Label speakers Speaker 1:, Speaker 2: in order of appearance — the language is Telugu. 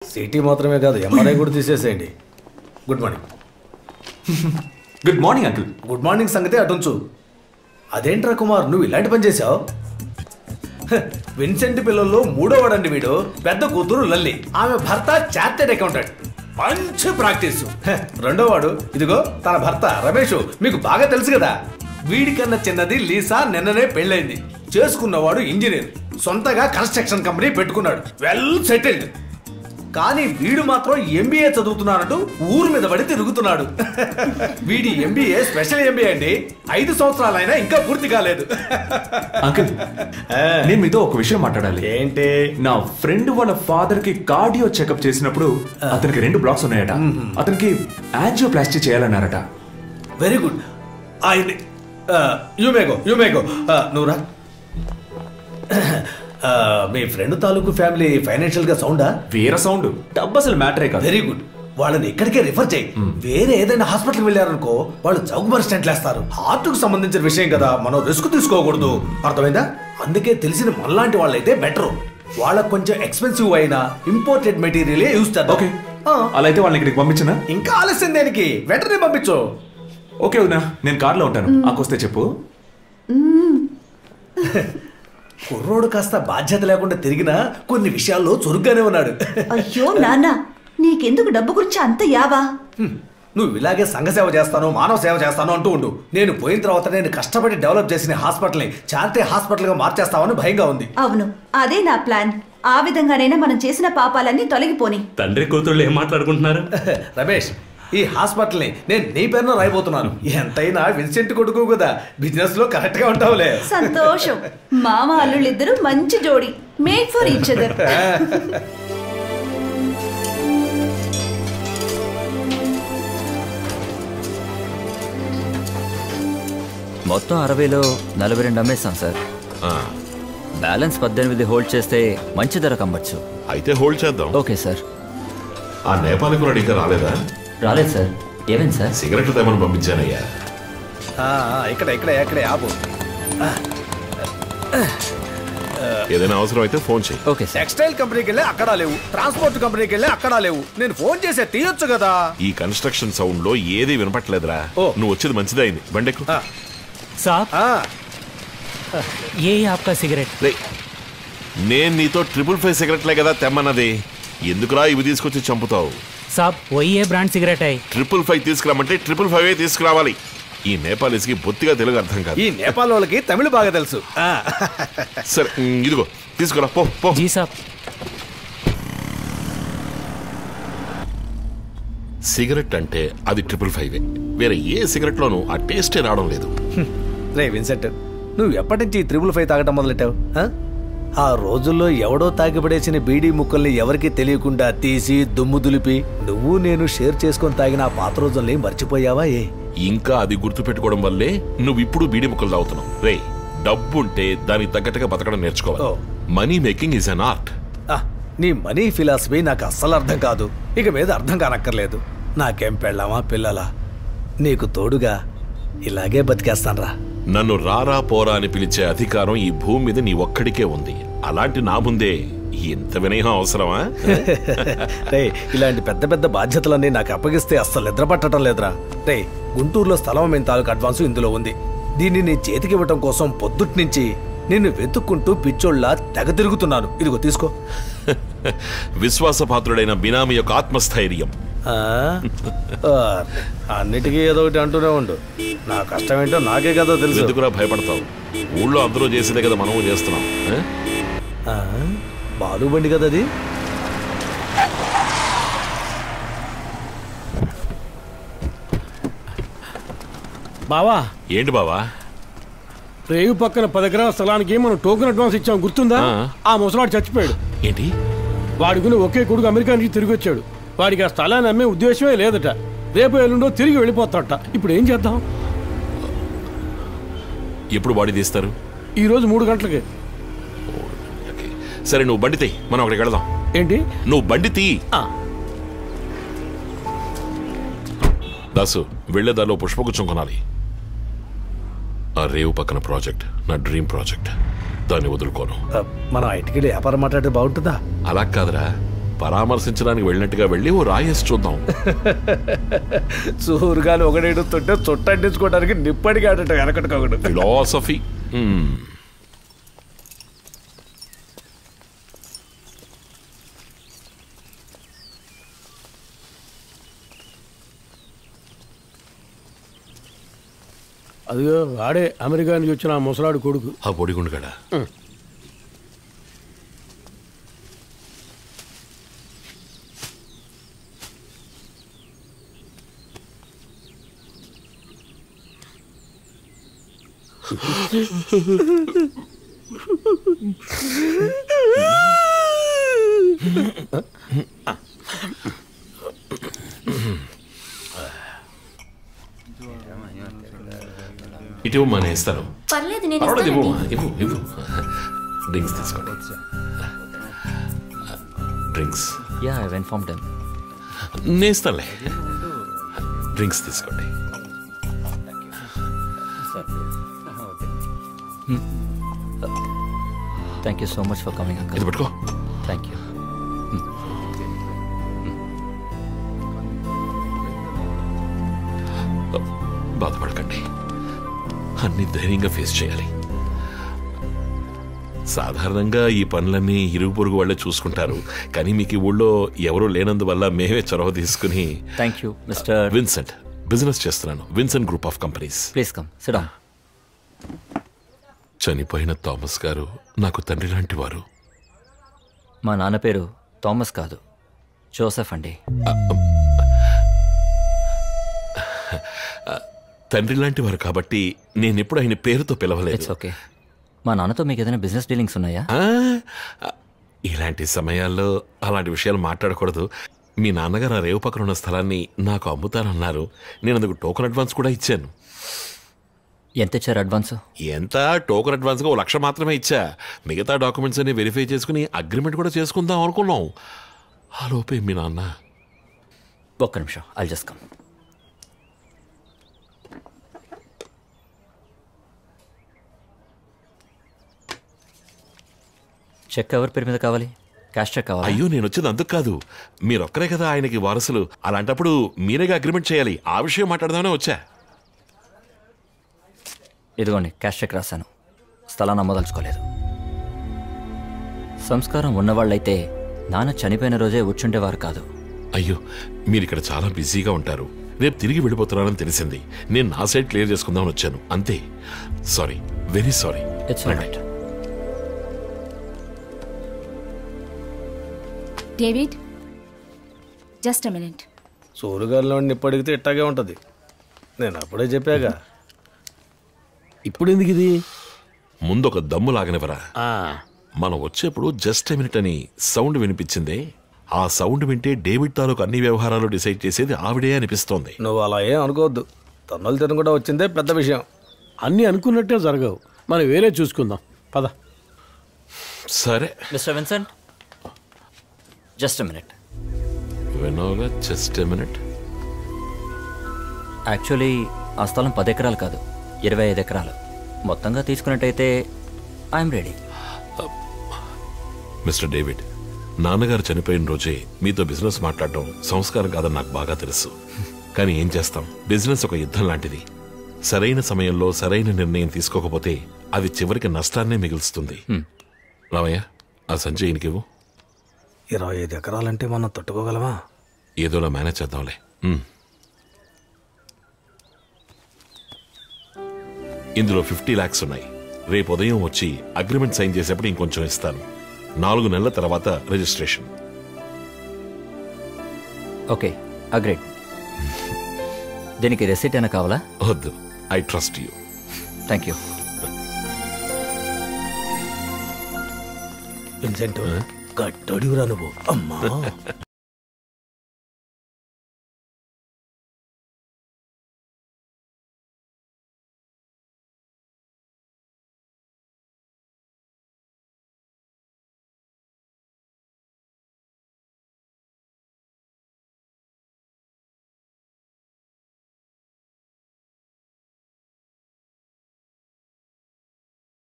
Speaker 1: సిటీ మాత్రమే కాదు ఎంఆర్ఐ కూడా తీసేసేయండి. Good morning.
Speaker 2: Good morning uncle.
Speaker 1: Good morning సంగతి అటుంచు. అదేంట్రా కుమార్ నువ్వు ఇలాంటి పని చేసావు? విన్సెంట్ పిల్లల్లో మూడోవాడండి వీడు. పెద్ద కూతురు లల్లి, ఆమె భర్త చార్టెడ్ అకౌంటెంట్, మంచి ప్రాక్టీస్. రెండోవాడు ఇదిగో తన భర్త రమేష్, మీకు బాగా తెలుసు కదా. వీడికన్నా చిన్నది లీసా, నిన్ననే పెళ్ళైంది. చేసుకున్నవాడు ఇంజనీర్, సొంతగా కన్స్ట్రక్షన్ కంపెనీ పెట్టుకున్నాడు, వెల్ సెటిల్డ్. కానీ వీడు మాత్రం ఎంబీఏ చదువుతున్నానంటూ ఊరు మీద పడి తిరుగుతున్నాడు. వీడి ఎంబీఏ స్పెషల్ ఎంబీఏ అండి. 5 సంవత్సరాలైనా ఇంకా పూర్తి కాలేదు.
Speaker 2: అంకుల్ నేను మీతో ఒక విషయం మాట్లాడాలి.
Speaker 1: ఏంటి?
Speaker 2: నా ఫ్రెండ్ వాళ్ళ ఫాదర్ కి కార్డియో చెకప్ చేసినప్పుడు అతనికి 2 బ్లాక్స్ ఉన్నాయట. అతనికి యాంజియోప్లాస్టీ చేయాలన్నారట.
Speaker 1: Very good. యూమేగో నువ్వురా. మీ ఫ్రెండ్ తాలూకు ఫ్యామిలీ ఫైనాన్షియల్ గా సౌండా?
Speaker 2: వేరే సౌండ్, డబ్బు అసలు మ్యాటరే కాదు.
Speaker 1: Very good. వాళ్ళని ఇక్కడికే రిఫర్ చేయి. వేరే ఏదైనా హాస్పిటల్ వెళ్ళారనుకో వాళ్ళు చౌకబర్ స్టెంట్లు వేస్తారు. హార్ట్ కు సంబంధించిన విషయం కదా, మనం రిస్క్ తీసుకోకూడదు. అర్థమైందా? అందుకే తెలిసిన మనలాంటి వాళ్ళైతే బెటర్. వాళ్ళకి కొంచెం ఎక్స్పెన్సివ్ అయినా ఇంపోర్టెడ్ మెటీరియల్ యూజ్ చేద్దాం.
Speaker 2: ఓకే, అలా అయితే వాళ్ళని ఇక్కడికి పంపించనా?
Speaker 1: ఇంకా ఆలస్యం దేనికి, వెంటనే పంపించు.
Speaker 2: ఓకే వదినా, నేను కార్లో ఉంటాను. ఆకొస్తే చెప్పు.
Speaker 1: కుర్రోడు కాస్త బాధ్యత లేకుండా తిరిగినా కొన్ని విషయాల్లో చురుగ్గానే ఉన్నాడు.
Speaker 3: అయ్యో నాన్న, నీకెందుకు డబ్బు గురించి అంత యావా?
Speaker 1: నువ్వు ఇలాగే సంఘ సేవ చేస్తాను, మానవ సేవ చేస్తాను అంటూ ఉండు. నేను పోయిన తర్వాత నేను కష్టపడి డెవలప్ చేసిన హాస్పిటల్ని చారిటీ హాస్పిటల్ గా మార్చేస్తామని భయంగా ఉంది.
Speaker 3: అవును, అదే నా ప్లాన్. ఆ విధంగానైనా మనం చేసిన పాపాలన్నీ తొలగిపోని.
Speaker 4: తండ్రి కూతుళ్ళు ఏం మాట్లాడుకుంటున్నారు?
Speaker 1: రమేష్, ఈ హాస్పిటల్ ని నేను నీ పేరున రాయబోతున్నాను. ఎంతైనా విన్సెంట్ కొడుకు కదా, బిజినెస్ లో కరెక్ట్ గా ఉంటావులే.
Speaker 3: సంతోషం. మామ అల్లుళ్ళిద్దరూ మంచి జోడి, మేడ్ ఫర్ ఈచ్ అదర్.
Speaker 5: మొత్తం 60లో 42 అమ్మేస్తాం సార్. బ్యాలెన్స్ 18 హోల్డ్ చేస్తే మంచి ధర కమ్మచ్చు.
Speaker 6: అయితే హోల్డ్ చేద్దాం.
Speaker 5: Okay sir.
Speaker 6: ఆ నేపాలి కూడా ఇంకా రాలేదా?
Speaker 5: రాలేదు సార్. ఏమైంది సార్?
Speaker 6: సిగరెట్లు తెమ్మని పంపించానయ్యా.
Speaker 1: ఇక్కడ ఆపు.
Speaker 6: ఏదైనా అవసరం అయితే ఫోన్ చేయి.
Speaker 5: Okay sir.
Speaker 1: టెక్స్టైల్ కంపెనీకి వెళ్ళి అక్కడ లేవు, ట్రాన్స్పోర్ట్ కంపెనీకి వెళ్ళి అక్కడ లేవు. నేను ఫోన్ చేసే తీయొచ్చు కదా.
Speaker 6: ఈ కన్స్ట్రక్షన్ సౌండ్ లో ఏది వినపట్లేదురా. నువ్వు వచ్చేది మంచిదే అయింది. బండెక్కు.
Speaker 4: साहब ये आपका सिगरेट.
Speaker 6: నేను నీతో 555 సిగరెట్లే కదా తెమ్మన్నది. ఎందుకురా ఇవి తీసుకొచ్చి చంపుతావు?
Speaker 4: साहब वही है ब्रांड सिगरेट है.
Speaker 6: 555 తీసుకురామంటే 555 తీసుకురావాలి. ఈ నేపాలీస్ కి బొత్తిగా తెలుగు అర్థం కాదు.
Speaker 1: ఈ నేపాల్ వాళ్ళకి తమిళ బాగా తెలుసు.
Speaker 6: సరే ఇదిగో తీసుకురా, పో పో.
Speaker 4: जी साहब.
Speaker 6: సిగరెట్ అంటే అది 555. వేరే ఏ సిగరెట్ లోనూ ఆ టేస్టే రావడం లేదు.
Speaker 1: రే విన్సెంట్, నువ్వు ఎప్పటి నుంచి 555 తాగటం మొదలెట్టావు? ఆ రోజుల్లో ఎవడో తాగిపడేసిన బీడీ ముక్కల్ని ఎవరికి తెలియకుండా తీసి దుమ్ము దులిపి నువ్వు నేను షేర్ చేసుకొని తాగిన ఆ పాత రోజుల్ని మర్చిపోయావా?
Speaker 6: ఇంకా అది గుర్తు పెట్టుకోవడం వల్లే నువ్వు ఇప్పుడు బీడీ ముక్కలు తాగుతున్నావు. రే, డబ్బుంటే దానికి తగ్గట్టుగా బతకడం నేర్చుకోవాలి. Money making is an art.
Speaker 1: నీ మనీ ఫిలాసఫీ నాకు అస్సలు అర్థం కాదు. ఇక మీద అర్థం కానక్కర్లేదు. నాకేం పెళ్ళామా పిల్లలా, నీకు తోడుగా ఇలాగే బతికేస్తాన్రా.
Speaker 6: నన్ను రారా పోరా అని పిలిచే అధికారం ఈ భూమి మీద నీ ఒక్కడికే ఉంది. అలాంటి నా ముందే ఇంత వినయం అవసరమా?
Speaker 1: రే, ఇలాంటి పెద్ద పెద్ద బాధ్యతలన్నీ నాకు అప్పగిస్తే అస్సలు నిద్ర పట్టడం లేదురా. రే, గుంటూరులో స్థలం అమ్మిన తాలూకు అడ్వాన్సు ఇందులో ఉంది. దీన్ని నీ చేతికి ఇవ్వటం కోసం పొద్దుటి నుంచి నిన్ను వెతుక్కుంటూ పిచ్చోళ్ళ తెగ తిరుగుతున్నాను. ఇదిగో తీసుకో.
Speaker 6: విశ్వాసపాత్రుడైన బినామీ యొక్క ఆత్మస్థైర్యం.
Speaker 1: అన్నిటికీ ఏదో ఒకటి అంటూనే ఉండు. నా కష్టం ఏంటో నాకే కదా తెలుసు.
Speaker 6: ఎందుకురా భయపడతావు? ఊళ్ళో అందరూ చేసేదే కదా మనము చేస్తున్నాం.
Speaker 1: బాలుబండి కదా అది.
Speaker 7: బావా.
Speaker 6: ఏంటి బావా?
Speaker 7: రేవు పక్కన 10 ఎకరాల స్థలానికి మనం టోకెన్ అడ్వాన్స్ ఇచ్చాం, గుర్తుందా? ఆ ముసలాడు చచ్చిపోయాడు.
Speaker 6: ఏంటి?
Speaker 7: వాడికి ఒకే కొడుకు అమెరికా నుంచి తిరిగి వచ్చాడు. వాడికి ఆ స్థలాన్ని అమ్మే ఉద్దేశమే లేదట. రేపు ఎల్లుండో తిరిగి వెళ్ళిపోతాడట. ఇప్పుడు ఏం చేద్దాం?
Speaker 6: ఎప్పుడు బాడీ తీస్తారు?
Speaker 7: ఈ రోజు 3 గంటలకి.
Speaker 6: సరే నువ్వు బండి తీ, మనం అక్కడికి వెళదాం.
Speaker 7: ఏంటి?
Speaker 6: నువ్వు బండి తీ. దాసు, వెళ్లేదాలో పుష్పగుచ్చం కొనాలి. ఆ రేవు పక్కన ప్రాజెక్ట్ నా డ్రీమ్ ప్రాజెక్ట్. దాన్ని వదులుకోను.
Speaker 1: మనం ఐటికి వ్యాపారం మాట్లాడితే బాగుంటుందా?
Speaker 6: అలా కాదురా, పరామర్శించడానికి వెళ్ళినట్టుగా వెళ్ళి ఓ రాయేసి చూద్దాం.
Speaker 1: సూరుగాలు ఒకడేడుతుంటే చుట్టండించుకోవడానికి నిప్పటికి ఆడట వెనకటికొకడు.
Speaker 6: ఫిలాసఫీ.
Speaker 7: అదిగో వాడే అమెరికా నుంచి వచ్చిన ఆ ముసలాడు కొడుకు.
Speaker 6: ఆ పొడిగుండు గడా. ఇటు మన ఇస్తాను.
Speaker 8: పర్లేదు, నేను
Speaker 6: పర్వాలేదు,
Speaker 8: ఇస్తానండి.
Speaker 6: ఇవ్వు. డ్రింక్స్ తీసుకోండి. Drinks.
Speaker 5: Yeah I inform them.
Speaker 6: నేను ఇస్తానులే. డ్రింక్స్ తీసుకోండి.
Speaker 5: Thank you so much for coming uncle.
Speaker 6: ఇది పట్టుకో.
Speaker 5: Thank you.
Speaker 6: బాధపడకండి, అన్ని ధైర్యంగా ఫేస్ చేయాలి. సాధారణంగా ఈ పనులన్నీ ఇరుగు పొరుగు వాళ్ళే చూసుకుంటారు, కానీ మీకు ఈ ఊళ్ళో ఎవరూ లేనందువల్ల మేమే చొరవ తీసుకుని.
Speaker 5: Thank you mister
Speaker 6: Vincent. Business చేస్తున్నాను, Vincent group of companies.
Speaker 5: Please come sit down.
Speaker 6: చనిపోయిన థామస్ గారు నాకు తండ్రి లాంటి వారు.
Speaker 5: మా నాన్న పేరు థామస్ కాదు, జోసెఫ్ అండి.
Speaker 6: తండ్రి లాంటి వారు కాబట్టి నేనెప్పుడు ఆయన పేరుతో పిలవలేదు.
Speaker 5: It's okay. మా నాన్నతో మీకు ఏదైనా బిజినెస్ డీలింగ్స్ ఉన్నాయా?
Speaker 6: ఇలాంటి సమయాల్లో అలాంటి విషయాలు మాట్లాడకూడదు. మీ నాన్నగారు ఆ రేవు పక్కన ఉన్న స్థలాన్ని నాకు అమ్ముతానన్నారు. నేను అందుకు టోకెన్ అడ్వాన్స్ కూడా ఇచ్చాను.
Speaker 5: ఎంత ఇచ్చారు అడ్వాన్స్?
Speaker 6: ఎంత? టోకెన్ అడ్వాన్స్గా 1,00,000 మాత్రమే ఇచ్చా. మిగతా డాక్యుమెంట్స్ అన్ని వెరిఫై చేసుకుని అగ్రిమెంట్ కూడా చేసుకుందాం అనుకున్నాం. ఆ లోపే మీ నాన్న.
Speaker 5: ఒక్క నిమిషం, ఐల్ జస్ట్ కమ్. చెక్ ఎవరి పేరు మీద కావాలి? క్యాష్ చెక్ కావాలి?
Speaker 6: అయ్యో, నేను వచ్చేది అందుకు కాదు. మీరొక్కరే కదా ఆయనకి వారసులు. అలాంటప్పుడు మీరేగా అగ్రిమెంట్ చేయాలి. ఆ విషయం మాట్లాడదామనే వచ్చా.
Speaker 5: ఇదిగోండి, క్యాష్ చెక్ రాశాను. స్థలాన్ని అమ్మదలుచుకోలేదు. సంస్కారం ఉన్నవాళ్ళైతే నాన్న చనిపోయిన రోజే వచ్చుండేవారు కాదు.
Speaker 6: అయ్యో, మీరు ఇక్కడ చాలా బిజీగా ఉంటారు. రేపు తిరిగి వెళ్ళిపోతున్నానని తెలిసింది. నేను నా సైడ్ క్లియర్ చేసుకుందామని వచ్చాను, అంతే. Sorry, very sorry.
Speaker 5: It's all right.
Speaker 8: David, just a minute.
Speaker 1: సూరుగాల్లో నిప్పడిగితే ఇట్టాగే ఉంటది. నేను అప్పుడే చెప్పాగా.
Speaker 7: ఇప్పుడు ఎందుకు ఇది?
Speaker 6: ముందు ఒక దమ్ము లాగనివరా. మనం వచ్చేప్పుడు జస్ట్ ఎ మినిట్ అని సౌండ్ వినిపించిందే. ఆ సౌండ్ వింటే డేవిడ్ తాలూకు అన్ని వ్యవహారాలు డిసైడ్ చేసేది ఆవిడే అనిపిస్తోంది.
Speaker 1: నువ్వు అలా ఏం అనుకోవద్దు. తన్నులు తిన కూడా వచ్చిందే పెద్ద విషయం.
Speaker 7: అన్నీ అనుకున్నట్టే జరగవు. మనం వేరే చూసుకుందాం, పద.
Speaker 6: సరే
Speaker 5: mister Vincent, just a minute.
Speaker 6: వినోగా, జస్ట్ ఎ మినిట్.
Speaker 5: యాక్చువల్లీ ఆ స్థలం 10 ఎకరాలు కాదు, 25 ఎకరాలు. మొత్తంగా తీసుకున్నట్టయితే ఐఎమ్ రెడీ.
Speaker 6: మిస్టర్ డేవిడ్, నాన్నగారు చనిపోయిన రోజే మీతో బిజినెస్ మాట్లాడటం సంస్కారం కాదని నాకు బాగా తెలుసు. కానీ ఏం చేస్తాం, బిజినెస్ ఒక యుద్ధం లాంటిది. సరైన సమయంలో సరైన నిర్ణయం తీసుకోకపోతే అది చివరికి నష్టాన్నే మిగులుస్తుంది. రామయ్య, ఆ సంజయ్ ఇవ్వు.
Speaker 1: 25 ఎకరాలంటే మనం తట్టుకోగలమా?
Speaker 6: ఏదోలా మేనేజ్ చేద్దాంలే. ఇందులో 50 lakhs ఉన్నాయి. రేపు ఉదయం వచ్చి అగ్రిమెంట్ సైన్ చేసేప్పుడు ఇంకొంచెం ఇస్తాను. 4 నెలల తర్వాత రిజిస్ట్రేషన్.
Speaker 5: Okay, agreed. దీనికి రెసిట్ అయినా కావాలా?
Speaker 6: వద్దు, I trust you.
Speaker 5: Thank you.
Speaker 1: Vincent, గట్టడివురా నువ్వు. అమ్మా.